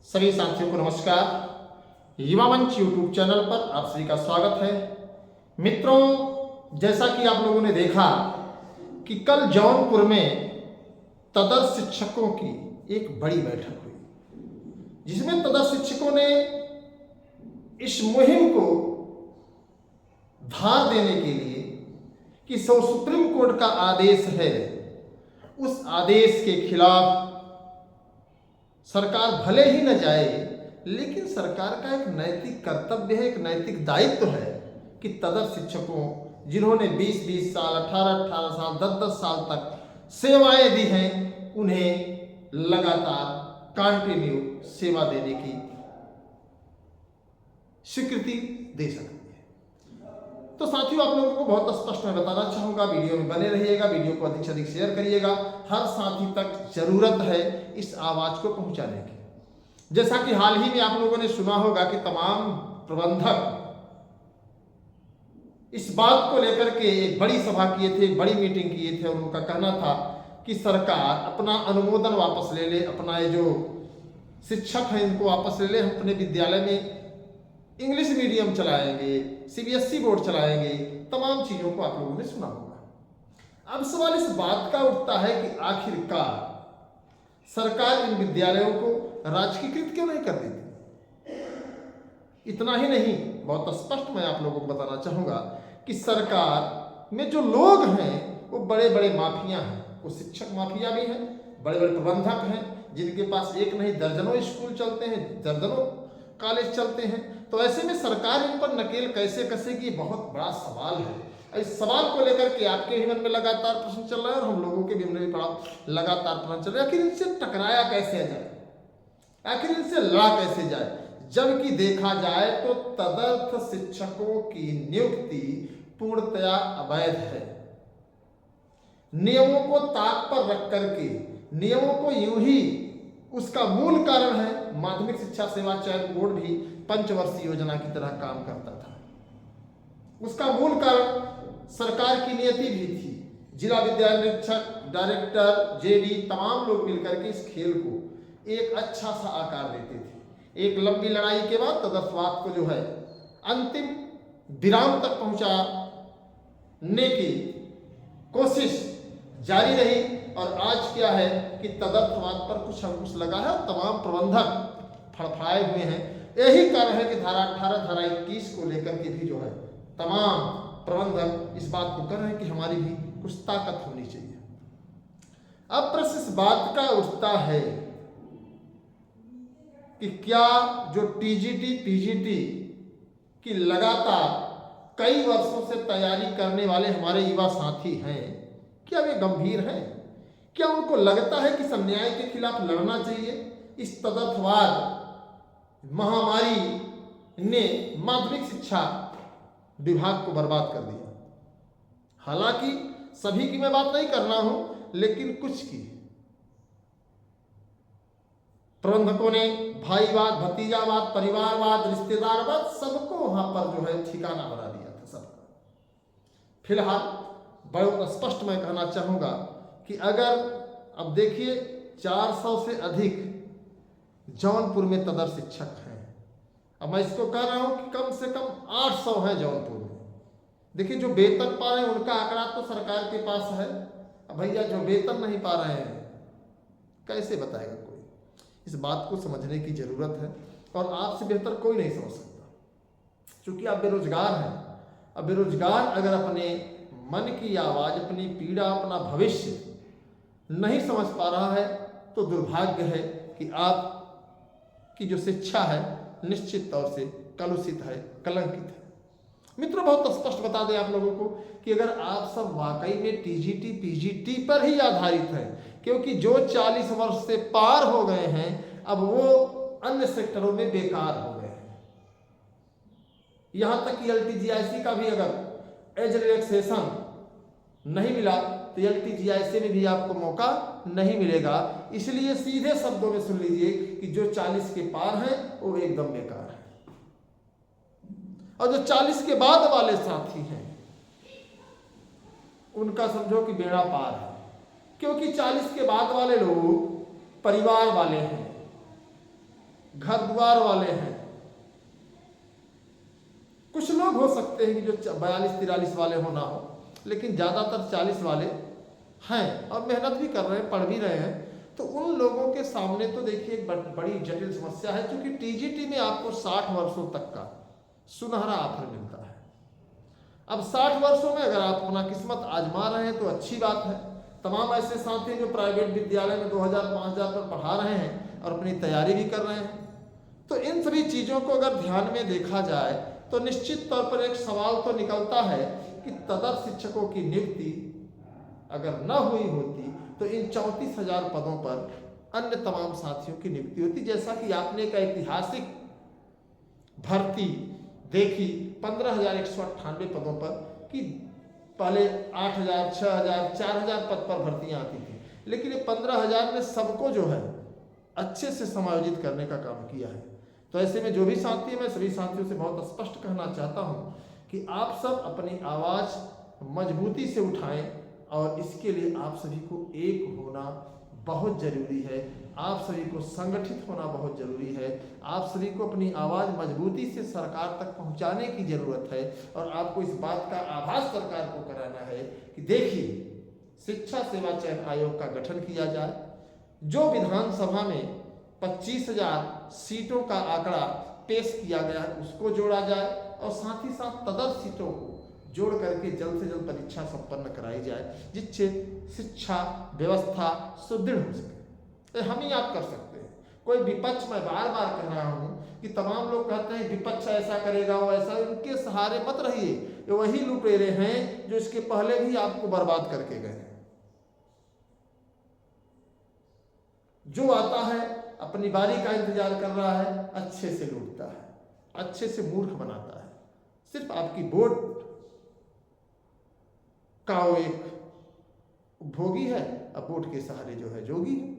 सभी साथियों को नमस्कार। युवा मंच यूट्यूब चैनल पर आप सभी का स्वागत है। मित्रों, जैसा कि आप लोगों ने देखा कि कल जौनपुर में तदर्स शिक्षकों की एक बड़ी बैठक हुई, जिसमें तदर्स शिक्षकों ने इस मुहिम को धार देने के लिए कि सुप्रीम कोर्ट का आदेश है, उस आदेश के खिलाफ सरकार भले ही न जाए, लेकिन सरकार का एक नैतिक कर्तव्य है, एक नैतिक दायित्व है कि तदर्स शिक्षकों जिन्होंने 20-20 साल, 18-18 साल, 10-10 साल तक सेवाएं दी हैं, उन्हें लगातार कंटिन्यू सेवा देने की स्वीकृति दे सकती है। तो साथियों, आप लोगों को बहुत स्पष्ट मैं बताना चाहूंगा, वीडियो में बने रहिएगा, वीडियो को अधिक से अधिक शेयर करिएगा। हर साथी तक जरूरत है इस आवाज को पहुंचाने की। जैसा कि हाल ही में आप लोगों ने सुना होगा कि तमाम प्रबंधक इस बात को लेकर के एक बड़ी सभा किए थे, एक बड़ी मीटिंग किए थे, और उनका कहना था कि सरकार अपना अनुमोदन वापस ले ले, अपना ये जो शिक्षक है इनको वापस ले ले, हम अपने विद्यालय में इंग्लिश मीडियम चलाएंगे, सीबीएसई बोर्ड चलाएंगे, तमाम चीजों को आप लोगों ने सुना होगा। अब सवाल इस बात का उठता है कि आखिरकार सरकार इन विद्यालयों को राजकीकृत क्यों नहीं कर देती। इतना ही नहीं, बहुत स्पष्ट मैं आप लोगों को बताना चाहूंगा कि सरकार में जो लोग हैं वो बड़े बड़े माफिया हैं, वो शिक्षक माफिया भी हैं, बड़े बड़े प्रबंधक हैं, जिनके पास एक नहीं दर्जनों स्कूल चलते हैं, दर्जनों कॉलेज चलते हैं। तो ऐसे में सरकार इन पर नकेल कैसे कसेगी, बहुत बड़ा सवाल है। इस सवाल को लेकर के आपके भी मन में लगातार प्रश्न चल रहा है और हम लोगों के भी मन में बड़ा लगातार प्रश्न चल रहा है, आखिर इनसे टकराया कैसे जाए, आखिर इनसे लड़ा कैसे जाए। जबकि देखा जाए तो तदर्थ शिक्षकों की नियुक्ति पूर्णतया अवैध है। नियमों को ताक पर रख करके, नियमों को यूं ही, उसका मूल कारण है माध्यमिक शिक्षा सेवा चयन बोर्ड भी पंचवर्षीय योजना की तरह काम करता था। उसका मूल कारण सरकार की नीति भी थी। जिला विद्यालय निरीक्षक, डायरेक्टर, जेडी तमाम लोग मिलकर के इस खेल को एक अच्छा सा आकार देते थे। एक लंबी लड़ाई के बाद तदर्थवाद को जो है अंतिम विराम तक पहुंचाने की कोशिश जारी रही, और आज क्या है कि तदर्थवाद पर कुछ अंकुश लगा है और तमाम प्रबंधक फड़फड़ाए हुए हैं। यही कारण है कि धारा 18, धारा 21 को लेकर के भी जो है तमाम प्रबंधक इस बात को कर रहे हैं कि हमारी भी कुछ ताकत होनी चाहिए। अब प्रश्न इस बात का उठता है कि क्या जो टीजीटी, पीजीटी की लगातार कई वर्षों से तैयारी करने वाले हमारे युवा साथी हैं, क्या वे गंभीर हैं? क्या उनको लगता है कि इस अन्याय के खिलाफ लड़ना चाहिए? इस तदर्थवाद महामारी ने माध्यमिक शिक्षा विभाग को बर्बाद कर दिया। हालांकि सभी की मैं बात नहीं कर रहा हूं, लेकिन कुछ की। प्रबंधकों ने भाईवाद, भतीजावाद, परिवारवाद, रिश्तेदारवाद सबको वहां पर जो है ठिकाना बना दिया था सबका। फिलहाल बहुत स्पष्ट मैं कहना चाहूंगा कि अगर अब देखिए 400 से अधिक जौनपुर में तदर्स शिक्षक हैं। अब मैं इसको कह रहा हूं कि कम से कम 800 हैं जौनपुर में। देखिए, जो वेतन पा रहे हैं उनका आंकड़ा तो सरकार के पास है। अब भैया जो वेतन नहीं पा रहे हैं कैसे बताएगा कोई? इस बात को समझने की जरूरत है, और आपसे बेहतर कोई नहीं समझ सकता, क्योंकि आप बेरोजगार हैं। अब बेरोजगार अगर अपने मन की आवाज, अपनी पीड़ा, अपना भविष्य नहीं समझ पा रहा है तो दुर्भाग्य है कि आप की जो शिक्षा है निश्चित तौर से कलुषित है, कलंकित है। मित्रों, बहुत स्पष्ट बता दें आप लोगों को कि अगर आप सब वाकई में टीजीटी, पीजीटी पर ही आधारित हैं, क्योंकि जो 40 वर्ष से पार हो गए हैं अब वो अन्य सेक्टरों में बेकार हो गए हैं। यहां तक कि एलटीजीआईसी का भी अगर एज रिलैक्सेशन नहीं मिला तो एलटीजीआईसी में भी आपको मौका नहीं मिलेगा। इसलिए सीधे शब्दों में सुन लीजिए कि जो 40 के पार हैं वो एकदम बेकार है, और जो 40 के बाद वाले साथी हैं उनका समझो कि बेड़ा पार है, क्योंकि 40 के बाद वाले लोग परिवार वाले हैं, घर द्वार वाले हैं। कुछ लोग हो सकते हैं कि जो 42-43 वाले हो ना हो, लेकिन ज़्यादातर 40 वाले हैं और मेहनत भी कर रहे हैं, पढ़ भी रहे हैं। तो उन लोगों के सामने तो देखिए एक बड़ी जटिल समस्या है, क्योंकि टीजीटी में आपको 60 वर्षों तक का सुनहरा ऑफर मिलता है। अब 60 वर्षों में अगर आप अपना किस्मत आजमा रहे हैं तो अच्छी बात है। तमाम ऐसे साथी जो प्राइवेट विद्यालय में 2000-5000 पर पढ़ा रहे हैं और अपनी तैयारी भी कर रहे हैं, तो इन सभी चीज़ों को अगर ध्यान में देखा जाए तो निश्चित तौर पर एक सवाल तो निकलता है कि तदर्थ शिक्षकों की नियुक्ति अगर न हुई होती तो इन 34,000 पदों पर अन्य तमाम साथियों की नियुक्ति होती। जैसा कि आपने एक ऐतिहासिक भर्ती देखी 15,198 पदों पर, कि पहले 8,000, 6,000, 4,000 पद पर भर्तियां आती थी, लेकिन ये 15,000 ने सबको जो है अच्छे से समायोजित करने का काम किया है। तो ऐसे में जो भी साथी है, मैं सभी साथियों से बहुत स्पष्ट कहना चाहता हूँ कि आप सब अपनी आवाज़ मजबूती से उठाएं, और इसके लिए आप सभी को एक होना बहुत ज़रूरी है। आप सभी को संगठित होना बहुत ज़रूरी है। आप सभी को अपनी आवाज़ मजबूती से सरकार तक पहुंचाने की ज़रूरत है, और आपको इस बात का आभास सरकार को कराना है कि देखिए, शिक्षा सेवा चयन आयोग का गठन किया जाए, जो विधानसभा में 25,000 सीटों का आंकड़ा पेश किया गया है उसको जोड़ा जाए, और साथ ही साथ तदर्थ सीटों को जोड़ करके जल्द से जल्द परीक्षा संपन्न कराई जाए, जिससे शिक्षा व्यवस्था सुदृढ़ हो सके। तो हम ही आप कर सकते हैं। कोई विपक्ष, मैं बार बार कह रहा हूँ कि तमाम लोग कहते हैं विपक्ष ऐसा करेगा वो ऐसा, उनके सहारे मत रहिए। ये वही लुटेरे हैं जो इसके पहले भी आपको बर्बाद करके गए हैं। जो आता है अपनी बारी का इंतजार कर रहा है, अच्छे से लूटता है, अच्छे से मूर्ख बनाता है। सिर्फ आपकी वोट का वो एक भोगी है, अब वोट के सहारे जो है जोगी है।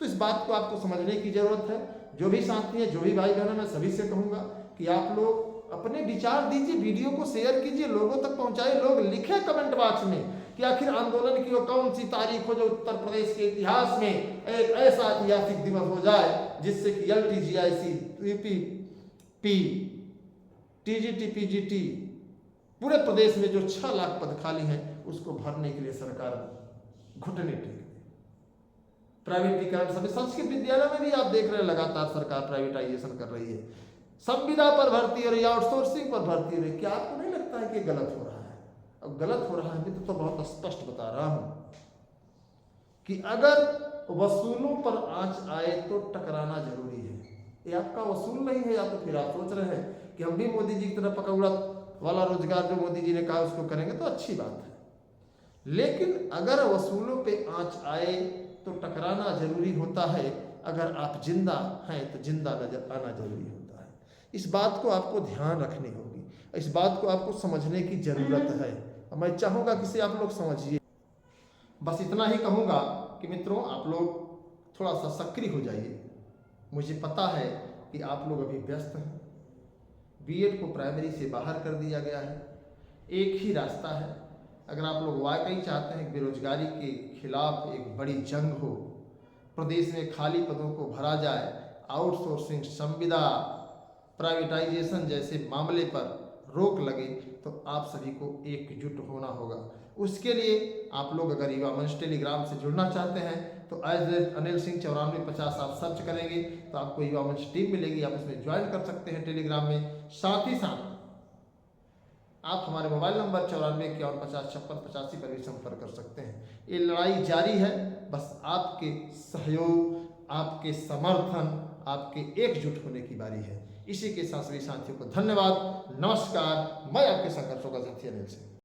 तो इस बात को आपको समझने की जरूरत है। जो भी साथी है, जो भी भाई बहन है, मैं सभी से कहूंगा कि आप लोग अपने विचार दीजिए, वीडियो को शेयर कीजिए, लोगों तक पहुंचाइए। लोग लिखे कमेंट बॉक्स में कि आखिर आंदोलन की वो कौन सी तारीख हो जो उत्तर प्रदेश के इतिहास में एक ऐसा ऐतिहासिक दिवस हो जाए जिससे कि LTGIC, UPP, TGT, PGT पूरे प्रदेश में जो 6 लाख पद खाली हैं उसको भरने के लिए सरकार घुटने टेक। प्राइवेटीकरण सभी संस्कृत विद्यालय में भी आप देख रहे हैं लगातार सरकार प्राइवेटाइजेशन कर रही है। संविदा पर भर्ती हो रही है, आउटसोर्सिंग पर भर्ती हो रही है। क्या आपको नहीं लगता है कि गलत हो रहा है? अब गलत हो रहा है तो बहुत स्पष्ट बता रहा हूं कि अगर वसूलों पर आंच आए तो टकराना जरूरी है। ये आपका वसूल नहीं है, या तो फिर आप सोच रहे हैं कि हम भी मोदी जी की तरह पकौड़ा वाला रोजगार जो मोदी जी ने कहा उसको करेंगे, तो अच्छी बात है। लेकिन अगर वसूलों पे आंच आए तो टकराना जरूरी होता है। अगर आप जिंदा हैं तो जिंदा नजर आना जरूरी होता है। इस बात को आपको ध्यान रखनी होगी, इस बात को आपको समझने की जरूरत है। मैं चाहूँगा कि इसे आप लोग समझिए। बस इतना ही कहूँगा कि मित्रों, आप लोग थोड़ा सा सक्रिय हो जाइए। मुझे पता है कि आप लोग अभी व्यस्त हैं। बीएड को प्राइमरी से बाहर कर दिया गया है। एक ही रास्ता है, अगर आप लोग वाकई चाहते हैं कि बेरोजगारी के खिलाफ एक बड़ी जंग हो, प्रदेश में खाली पदों को भरा जाए, आउटसोर्सिंग, संविदा, प्राइवेटाइजेशन जैसे मामले पर रोक लगे, तो आप सभी को एकजुट होना होगा। उसके लिए आप लोग अगर युवा मंच टेलीग्राम से जुड़ना चाहते हैं तो अनिल सिंह 9450 आप सर्च करेंगे तो आपको युवा मंच टीम मिलेगी, आप इसमें ज्वाइन कर सकते हैं टेलीग्राम में। साथ ही साथ आप हमारे मोबाइल नंबर 9451505685 पर भी संपर्क कर सकते हैं। ये लड़ाई जारी है, बस आपके सहयोग, आपके समर्थन, आपके एकजुट होने की बारी है। इसी के साथ सभी साथियों को धन्यवाद, नमस्कार। मैं आपके संघर्षों का साथी अनिल सिंह।